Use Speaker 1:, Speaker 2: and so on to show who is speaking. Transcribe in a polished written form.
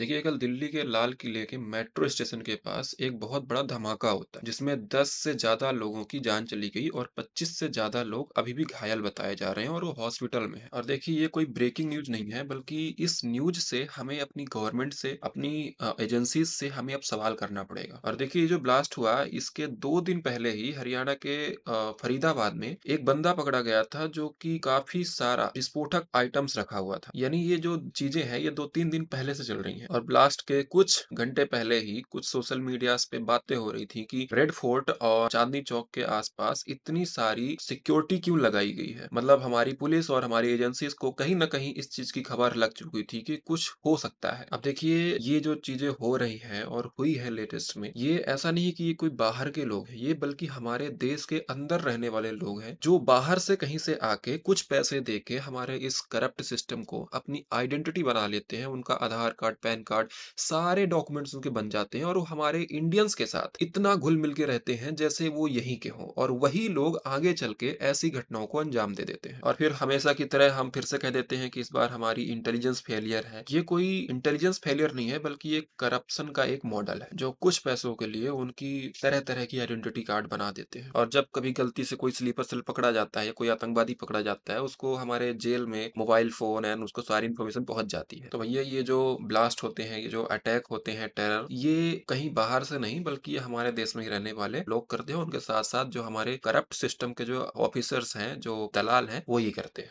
Speaker 1: देखिए, कल दिल्ली के लाल किले के मेट्रो स्टेशन के पास एक बहुत बड़ा धमाका होता है, जिसमें 10 से ज़्यादा लोगों की जान चली गई और 25 से ज़्यादा लोग अभी भी घायल बताए जा रहे हैं और वो हॉस्पिटल में हैं। और देखिए, ये कोई ब्रेकिंग न्यूज़ नहीं है, बल्कि इस न्यूज़ से हमें अपनी गवर्नमेंट से, अपनी एजेंसीज़ से हमें अब सवाल करना पड़ेगा। और देखिए, ये जो ब्लास्ट हुआ, इसके 2 दिन पहले ही हरियाणा के फरीदाबाद में एक बंदा पकड़ा गया था, जो कि काफ़ी सारा विस्फोटक आइटम्स रखा हुआ था। यानी ये जो चीज़ें हैं, ये 2-3 दिन पहले से चल रही हैं और ब्लास्ट के कुछ घंटे पहले ही कुछ सोशल मीडियाज़ पे बातें हो रही थी कि रेड फोर्ट और चांदनी चौक के आस-पास इतनी सारी सिक्योरिटी क्यों लगाई गई है। मतलब हमारी पुलिस और हमारी एजेंसीज़ को कहीं न कहीं इस चीज़ की खबर लग चुकी थी कि कुछ हो सकता है। अब देखिए, ये जो चीज़ें हो रही हैं और हुई है लेटेस्ट में, ये ऐसा नहीं है कि ये कोई बाहर के लोग हैं, ये बल्कि हमारे देश के अंदर रहने वाले लोग हैं, जो बाहर से कहीं से आके कुछ पैसे दे के हमारे इस करप्ट सिस्टम को अपनी आइडेंटिटी बना लेते हैं। उनका आधार कार्ड, पैन कार्ड, सारे डॉक्यूमेंट्स उनके बन जाते हैं और वो हमारे इंडियंस के साथ इतना घुल-मिल के रहते हैं जैसे वो यहीं के हों, और वही लोग आगे चल के ऐसी घटनाओं को अंजाम दे देते हैं। और फिर हमेशा की तरह हम फिर से कह देते हैं कि इस बार हमारी इंटेलिजेंस फेलियर है। ये कोई इंटेलिजेंस फेलियर नहीं है, बल्कि ये करप्शन का एक मॉडल है, जो कुछ पैसों के लिए उनकी तरह-तरह की आइडेंटिटी कार्ड बना देते हैं। और जब कभी गलती से कोई स्लीपर सेल पकड़ा जाता है या कोई आतंकवादी पकड़ा जाता है, उसको हमारे जेल में मोबाइल फ़ोन एंड उसको सारी इन्फॉर्मेशन पहुँच जाती है। तो भैया, ये जो ब्लास्ट होते हैं, ये जो अटैक होते हैं, टेरर, ये कहीं बाहर से नहीं, बल्कि ये हमारे देश में ही रहने वाले लोग करते हैं। उनके साथ-साथ जो हमारे करप्ट सिस्टम के जो ऑफिसर्स हैं, जो दलाल हैं, वो ये करते हैं।